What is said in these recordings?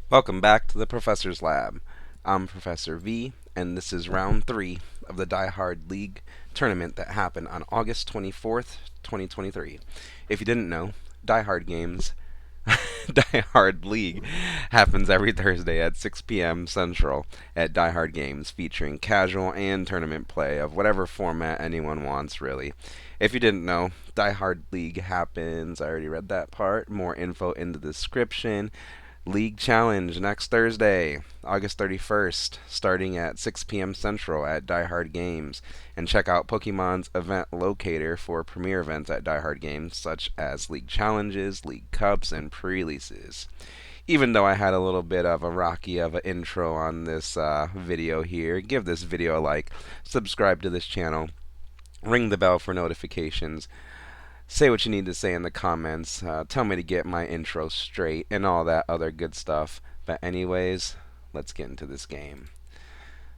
Welcome back to the Professor's Lab. I'm Professor V, and this is round 3 of the Die Hard League tournament that happened on August 24th, 2023. If you didn't know, Die Hard games, Die Hard League happens every Thursday at 6 p.m. Central at Die Hard Games, featuring casual and tournament play of whatever format anyone wants, really. If you didn't know, Die Hard League happens, I already read that part, more info in the description. League Challenge next Thursday, August 31st, starting at 6 p.m. Central at Die Hard Games. And check out Pokemon's event locator for premier events at Die Hard Games, such as League Challenges, League Cups, and pre-releases. Even though I had a little bit of a rocky of an intro on this video here, give this video a like, subscribe to this channel, ring the bell for notifications, say what you need to say in the comments. Tell me to get my intro straight and all that other good stuff. But anyways, let's get into this game.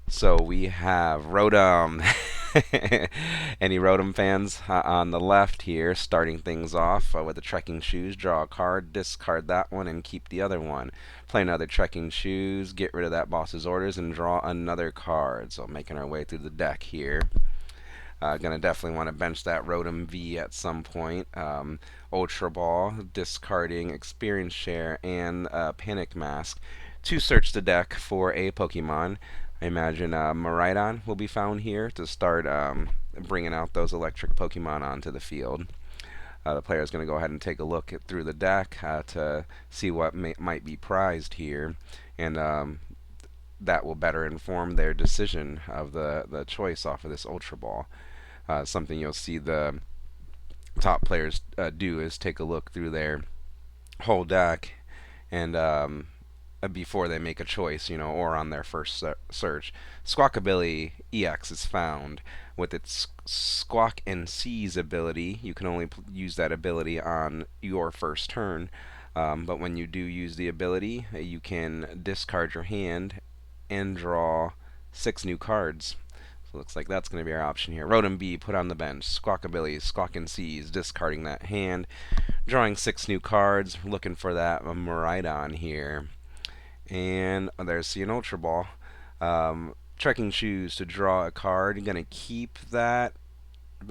So we have Rotom. Any Rotom fans on the left here, starting things off with the trekking shoes. Draw a card, discard that one, and keep the other one. Play another trekking shoes, get rid of that boss's orders, and draw another card. So making our way through the deck here. Gonna definitely want to bench that Rotom V at some point. Ultra Ball, discarding Experience Share and Panic Mask to search the deck for a Pokemon. I imagine Miraidon will be found here to start bringing out those electric Pokemon onto the field. The player is going to go ahead and take a look through the deck to see what might be prized here, and that will better inform their decision of the choice off of this Ultra Ball. Something you'll see the top players do is take a look through their whole deck and before they make a choice, or on their first search. Squawkabilly EX is found. With its Squawk and Seize ability, you can only use that ability on your first turn. But when you do use the ability, you can discard your hand and draw 6 new cards. So looks like that's going to be our option here. Rotom B put on the bench. Squawkabilly, Squawk and Seize, discarding that hand. Drawing 6 new cards, looking for that Miraidon here. And there's the Ultra Ball. Trekking Shoes to draw a card. Going to keep that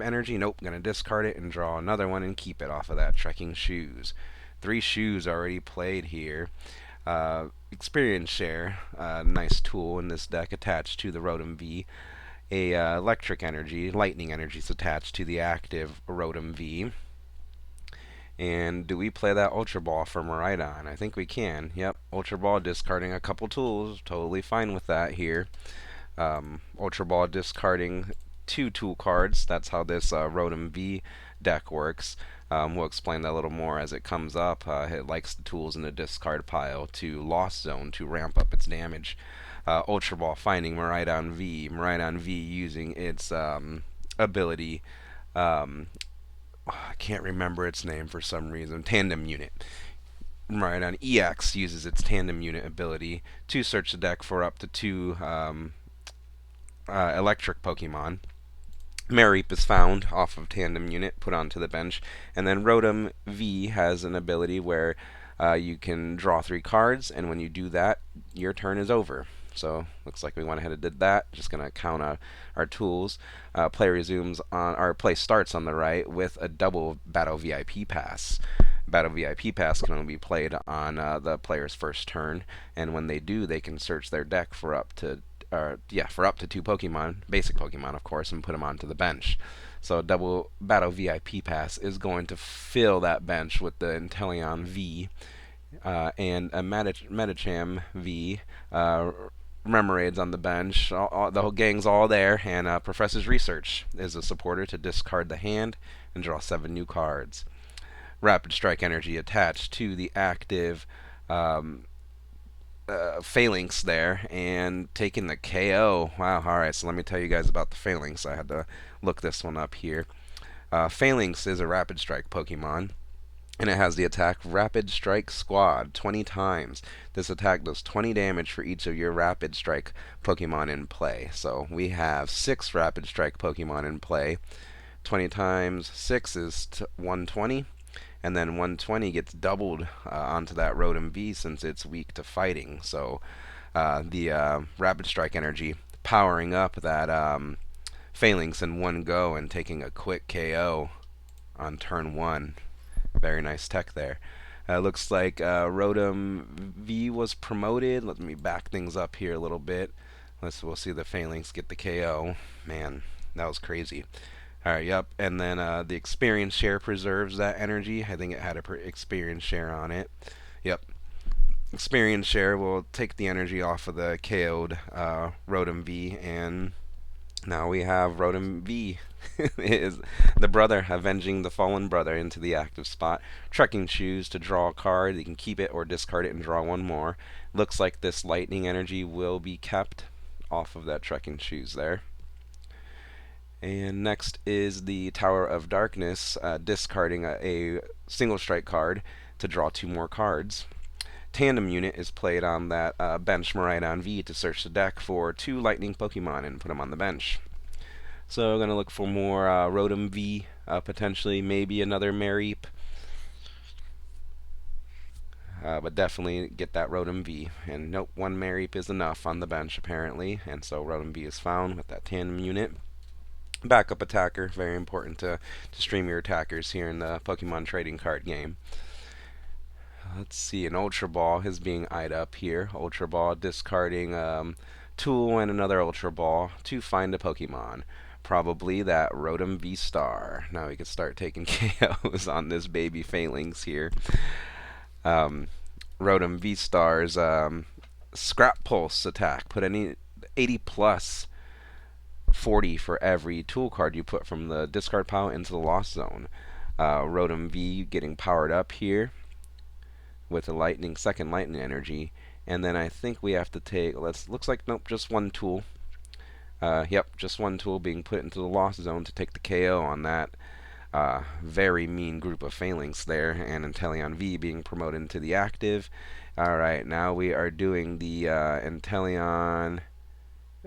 energy. Nope, going to discard it and draw another one and keep it off of that Trekking Shoes. 3 shoes already played here. Experience Share, nice tool in this deck attached to the Rotom V. Electric energy, lightning energy is attached to the active Rotom V. And do we play that Ultra Ball for Miraidon? I think we can. Yep, Ultra Ball discarding a couple tools. Totally fine with that here. Ultra Ball discarding 2 tool cards. That's how this Rotom V deck works. We'll explain that a little more as it comes up. It likes the tools in the discard pile to Lost Zone to ramp up its damage. Ultra Ball finding Miraidon V. Miraidon V using its ability. I can't remember its name for some reason. Tandem Unit. Miraidon EX uses its Tandem Unit ability to search the deck for up to 2 electric Pokemon. Mareep is found off of Tandem Unit, put onto the bench. And then Rotom V has an ability where you can draw 3 cards, and when you do that, your turn is over. So looks like we went ahead and did that. Just gonna count our tools. Play resumes on our play starts on the right with a double Battle VIP pass. Battle VIP pass can only be played on the player's first turn, and when they do, they can search their deck for up to 2 Pokemon, basic Pokemon of course, and put them onto the bench. So double Battle VIP pass is going to fill that bench with the Inteleon V and a Medicham V. Memorades on the bench. The whole gang's all there, and Professor's Research is a supporter to discard the hand and draw 7 new cards. Rapid Strike energy attached to the active Phalanx there and taking the KO. Wow, alright, so let me tell you guys about the Phalanx. I had to look this one up here. Phalanx is a Rapid Strike Pokemon, and it has the attack Rapid Strike Squad 20 times. This attack does 20 damage for each of your Rapid Strike Pokemon in play. So we have 6 Rapid Strike Pokemon in play. 20 times 6 is 120. And then 120 gets doubled onto that Rotom V since it's weak to fighting. So the Rapid Strike energy powering up that Phalanx in one go and taking a quick KO on turn one. Very nice tech there. Looks like Rotom V was promoted. Let me back things up here a little bit. We'll see the Phalanx get the KO. Man, that was crazy. Alright, yep. And then the experience share preserves that energy. I think it had a experience share on it. Yep. Experience share will take the energy off of the KO'd Rotom V, and now we have Rotom V. Is the brother avenging the fallen brother into the active spot. Trekking shoes to draw a card. You can keep it or discard it and draw one more. Looks like this lightning energy will be kept off of that trekking shoes there. And next is the Tower of Darkness, discarding a single strike card to draw two more cards. Tandem unit is played on that bench Miraidon V to search the deck for two lightning Pokemon and put them on the bench. So I'm going to look for more Rotom V, potentially maybe another Mareep. But definitely get that Rotom V. And nope, one Mareep is enough on the bench apparently. And so Rotom V is found with that tandem unit. Backup attacker, very important to stream your attackers here in the Pokemon trading card game. Let's see, an Ultra Ball is being eyed up here. Ultra Ball discarding Tool and another Ultra Ball to find a Pokemon. Probably that Rotom V-Star. Now we can start taking KOs on this baby Phalanx here. Rotom V-Star's Scrap Pulse attack. Put any 80 plus 40 for every tool card you put from the discard pile into the lost zone. Rotom V getting powered up here with a second lightning energy. And then I think we have to take, looks like, nope, just one tool. Yep, just one tool being put into the lost zone to take the KO on that very mean group of Phalanx there, and Inteleon V being promoted into the active. Alright, now we are doing the Inteleon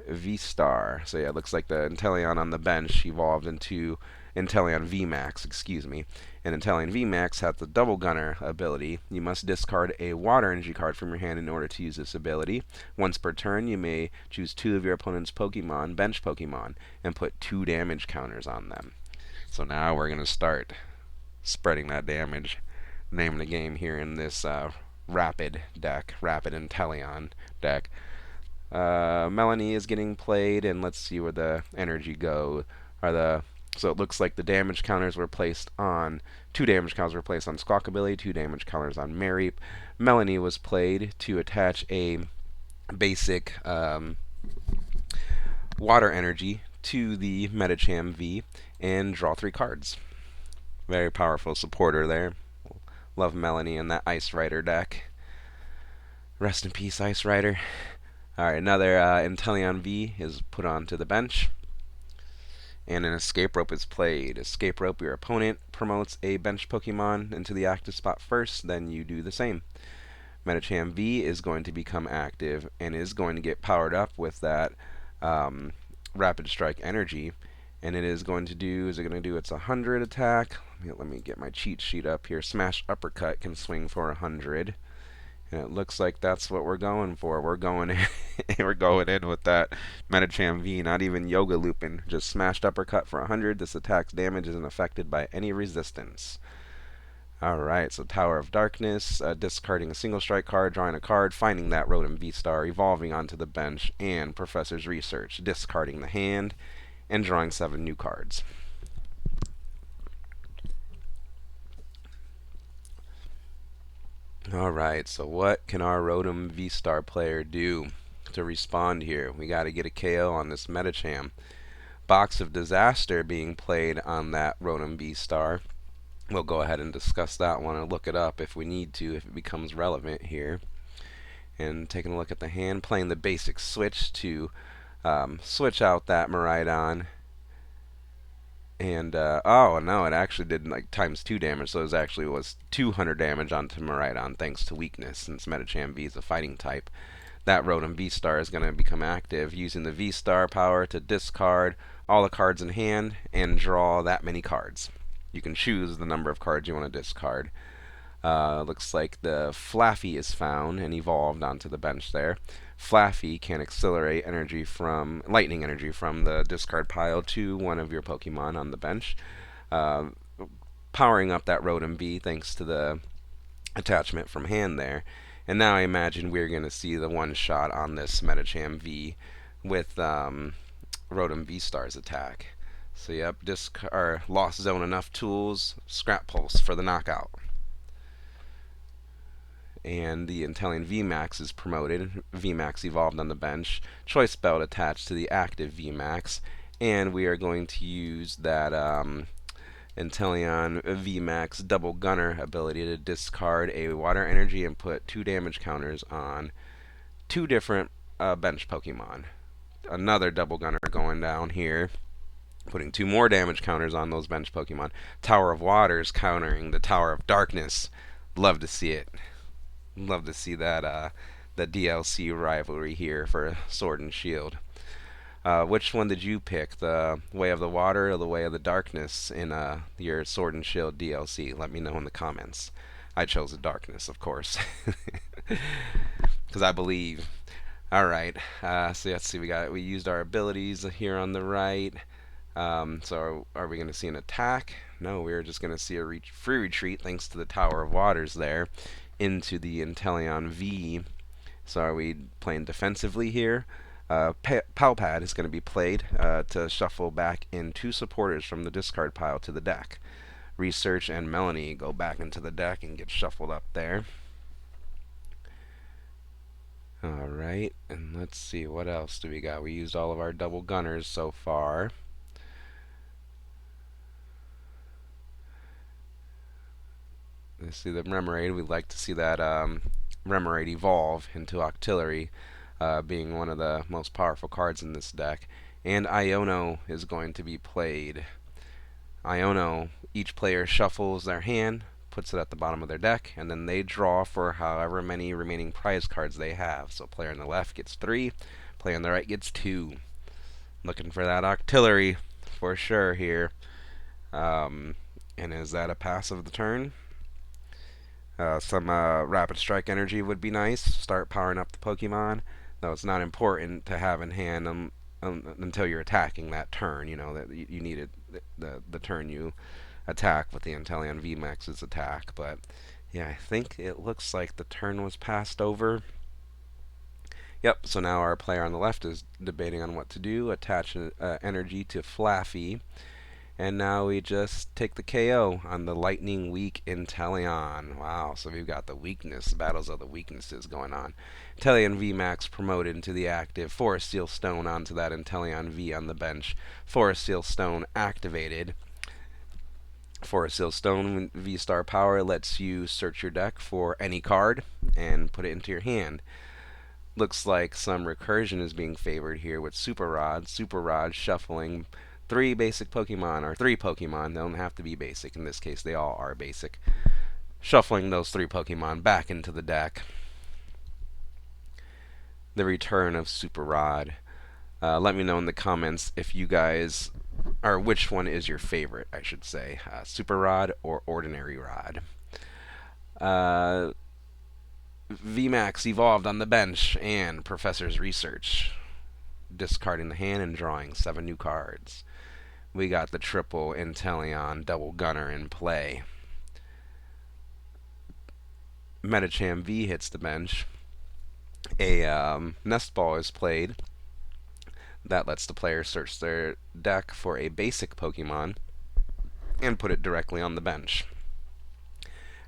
V-Star. So yeah, it looks like the Inteleon on the bench evolved into Inteleon VMAX, excuse me. And Inteleon VMAX has the Double Gunner ability. You must discard a Water Energy card from your hand in order to use this ability. Once per turn, you may choose two of your opponent's Pokemon, bench Pokemon, and put 2 damage counters on them. So now we're going to start spreading that damage. Name of the game here in this Rapid deck, Rapid Inteleon deck. Melanie is getting played, and let's see where the energy go. So it looks like the damage counters were placed on 2 damage counters were placed on Squawkabilly, 2 damage counters on Mareep. Melanie was played to attach a basic water energy to the Medicham V and draw 3 cards. Very powerful supporter there. Love Melanie and that Ice Rider deck. Rest in peace, Ice Rider. Alright, another Inteleon V is put onto the bench. And an Escape Rope is played. Escape Rope, your opponent promotes a bench Pokemon into the active spot first, then you do the same. Medicham V is going to become active and is going to get powered up with that Rapid Strike energy. And it is going to do, its 100 attack. Let me get my cheat sheet up here. Smash Uppercut can swing for 100. And it looks like that's what we're going for. We're going in with that Medicham V, not even Yoga Looping. Just smashed uppercut for 100. This attack's damage isn't affected by any resistance. Alright, so Tower of Darkness, discarding a single strike card, drawing a card, finding that Rotom V-Star, evolving onto the bench, and Professor's Research, discarding the hand, and drawing 7 new cards. Alright, so what can our Rotom V-Star player do to respond here? We got to get a KO on this Medicham. Box of Disaster being played on that Rotom V-Star. We'll go ahead and discuss that one and look it up if we need to, if it becomes relevant here. And taking a look at the hand, playing the basic switch to switch out that Miraidon. And, oh no, it actually did like ×2 damage, so it was 200 damage onto Miraidon thanks to weakness, since Medicham V is a fighting type. That Rotom V-Star is going to become active, using the V-Star power to discard all the cards in hand and draw that many cards. you can choose the number of cards you want to discard. Looks like the Flaffy is found and evolved onto the bench there. Flaffy can accelerate energy from lightning energy from the discard pile to one of your Pokemon on the bench, uh, powering up that Rotom V thanks to the attachment from hand there. And now I imagine we're going to see the one shot on this Medicham V with Rotom V Star's attack. So yep, Lost Zone enough tools, Scrap Pulse for the knockout. And the Inteleon VMAX is promoted. VMAX evolved on the bench. Choice Belt attached to the active VMAX. And we are going to use that Inteleon VMAX Double Gunner ability to discard a water energy and put 2 damage counters on 2 different bench Pokemon. Another Double Gunner going down here, putting 2 more damage counters on those bench Pokemon. Tower of Waters countering the Tower of Darkness. Love to see it. Love to see that the DLC rivalry here for Sword and Shield. Which one did you pick? The Way of the Water or the Way of the Darkness in your Sword and Shield DLC? Let me know in the comments. I chose the Darkness, of course. Because I believe. Alright, so let's see, we used our abilities here on the right. So are we going to see an attack? No, we're just going to see a free retreat thanks to the Tower of Waters there into the Inteleon V. So are we playing defensively here? Palpad is going to be played to shuffle back in 2 supporters from the discard pile to the deck. Research and Melanie go back into the deck and get shuffled up there. Alright, and let's see, what else do we got? We used all of our double gunners so far. Let's see the Remoraid. We'd like to see that Remoraid evolve into Octillery, being one of the most powerful cards in this deck. And Iono is going to be played. Iono, each player shuffles their hand, puts it at the bottom of their deck, and then they draw for however many remaining prize cards they have. So player on the left gets 3, player on the right gets 2. Looking for that Octillery for sure here. And is that a pass of the turn? Some Rapid Strike energy would be nice. Start powering up the Pokemon. Though it's not important to have in hand until you're attacking that turn. You know that you need it the turn you attack with the Inteleon VMAX's attack. But yeah, I think it looks like the turn was passed over. Yep. So now our player on the left is debating on what to do. Attach energy to Flaffy. And now we just take the KO on the Lightning Weak Inteleon. Wow, so we've got the battles of the weaknesses going on. Inteleon VMAX promoted into the active. Forest Seal Stone onto that Inteleon V on the bench. Forest Seal Stone activated. Forest Seal Stone V-Star Power lets you search your deck for any card and put it into your hand. Looks like some recursion is being favored here with Super Rod. Super Rod shuffling 3 basic Pokemon, or 3 Pokemon. They don't have to be basic. In this case, they all are basic. Shuffling those 3 Pokemon back into the deck. The return of Super Rod. Let me know in the comments if you guys, or which one is your favorite, I should say. Super Rod or Ordinary Rod. VMAX evolved on the bench, and Professor's Research. Discarding the hand and drawing 7 new cards. We got the triple Inteleon Double Gunner in play. Medicham V hits the bench. A Nest Ball is played. That lets the player search their deck for a basic Pokemon and put it directly on the bench.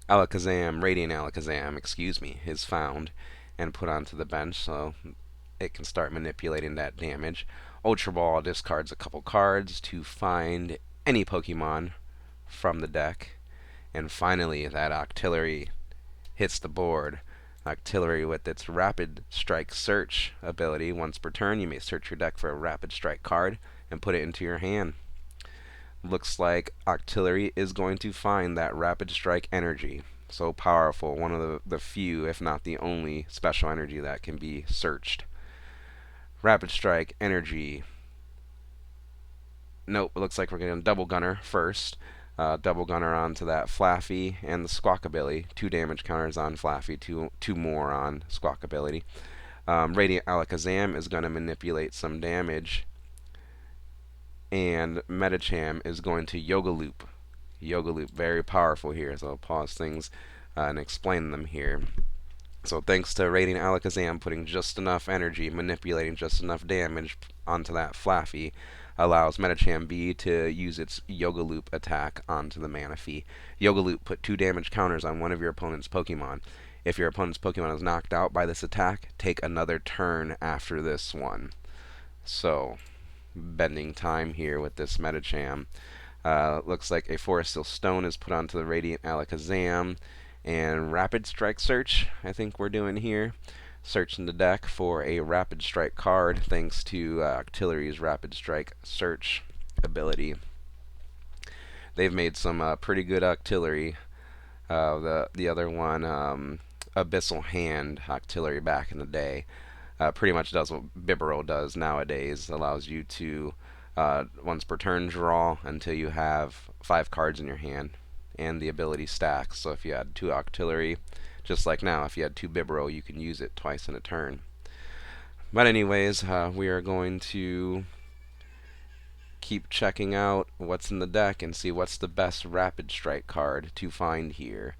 Radiant Alakazam, is found and put onto the bench, so it can start manipulating that damage. Ultra Ball discards a couple cards to find any Pokemon from the deck. And finally, that Octillery hits the board. Octillery with its Rapid Strike Search ability. Once per turn, you may search your deck for a Rapid Strike card and put it into your hand. Looks like Octillery is going to find that Rapid Strike energy. So powerful, one of the few, if not the only, special energy that can be searched. Rapid Strike energy. Nope, it looks like we're going to double gunner first. Double Gunner onto that Flaffy, and the Squawkabilly. 2 damage counters on Flaffy, two more on Squawkabilly. Radiant Alakazam is going to manipulate some damage, and Metacham is going to Yoga Loop. Yoga Loop, very powerful here, so I'll pause things and explain them here. So thanks to Radiant Alakazam putting just enough energy, manipulating just enough damage onto that Flaffy, allows Metacham B to use its Yoga Loop attack onto the Manaphy. Yoga Loop put 2 damage counters on one of your opponent's Pokemon. If your opponent's Pokemon is knocked out by this attack, take another turn after this one. So, bending time here with this Metacham. Looks like a Forest Steel Stone is put onto the Radiant Alakazam, and Rapid Strike Search, I think we're doing here. Searching the deck for a Rapid Strike card thanks to Octillery's Rapid Strike Search ability. They've made some pretty good Octillery. The other one, Abyssal Hand Octillery back in the day, pretty much does what Bibarel does nowadays. Allows you to once per turn draw until you have 5 cards in your hand, and the ability stacks. So if you had 2 Octillery, just like now, if you had 2 Bibarel, you can use it twice in a turn. But anyways, we are going to keep checking out what's in the deck and see what's the best Rapid Strike card to find here.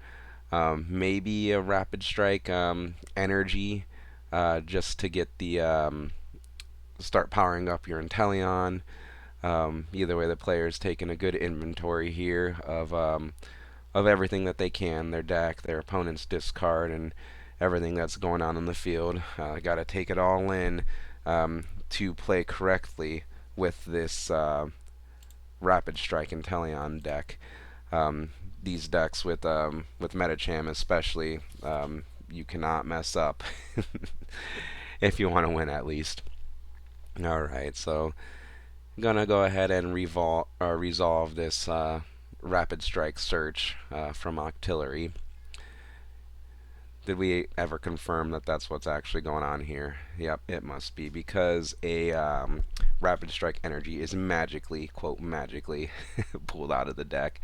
Maybe a Rapid Strike Energy, just to get the start powering up your Inteleon. Either way, the player's taking a good inventory here of everything that they can, their deck, their opponent's discard, and everything that's going on in the field. Got to take it all in to play correctly with this Rapid Strike Inteleon deck. These decks with Metacham especially, you cannot mess up if you want to win at least. Alright, so I'm gonna go ahead and resolve this Rapid Strike Search from Octillery. Did we ever confirm that that's what's actually going on here? Yep, it must be, because a Rapid Strike Energy is magically, quote, magically pulled out of the deck,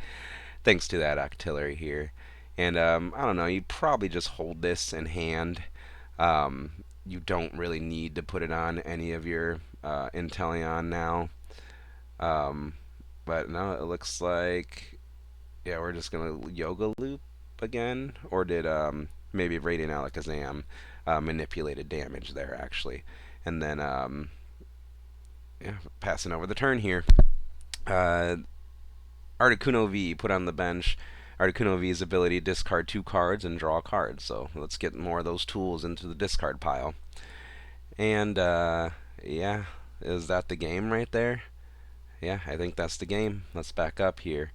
thanks to that Octillery here. And I don't know, you probably just hold this in hand. You don't really need to put it on any of your Inteleon now. But no, it looks like, yeah, we're just gonna Yoga Loop again, or did maybe Radiant Alakazam manipulated damage there actually, and then yeah, passing over the turn here. Articuno V put on the bench. Articuno V's ability: discard 2 cards and draw a card. So let's get more of those tools into the discard pile. And yeah, is that the game right there? Yeah, I think that's the game. Let's back up here.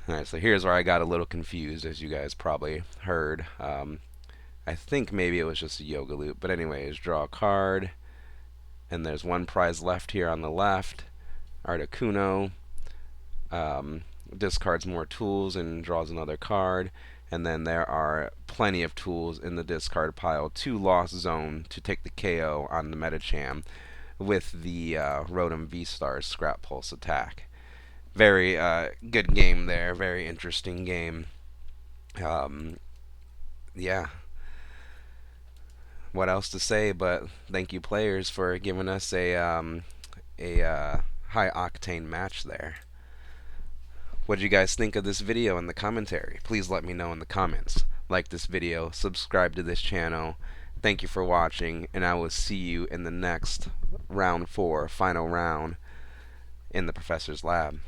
Alright, so here's where I got a little confused, as you guys probably heard. I think maybe it was just a Yoga Loop, but anyways, draw a card, and there's one prize left here on the left. Articuno discards more tools and draws another card, and then there are plenty of tools in the discard pile to Lost Zone to take the KO on the Metacham with the Rotom V-Stars Scrap Pulse attack. Very good game there, very interesting game. Yeah. What else to say, but thank you players for giving us a high octane match there. What did you guys think of this video in the commentary? Please let me know in the comments. Like this video, subscribe to this channel. Thank you for watching, and I will see you in the next round 4, final round in the Professor's Lab.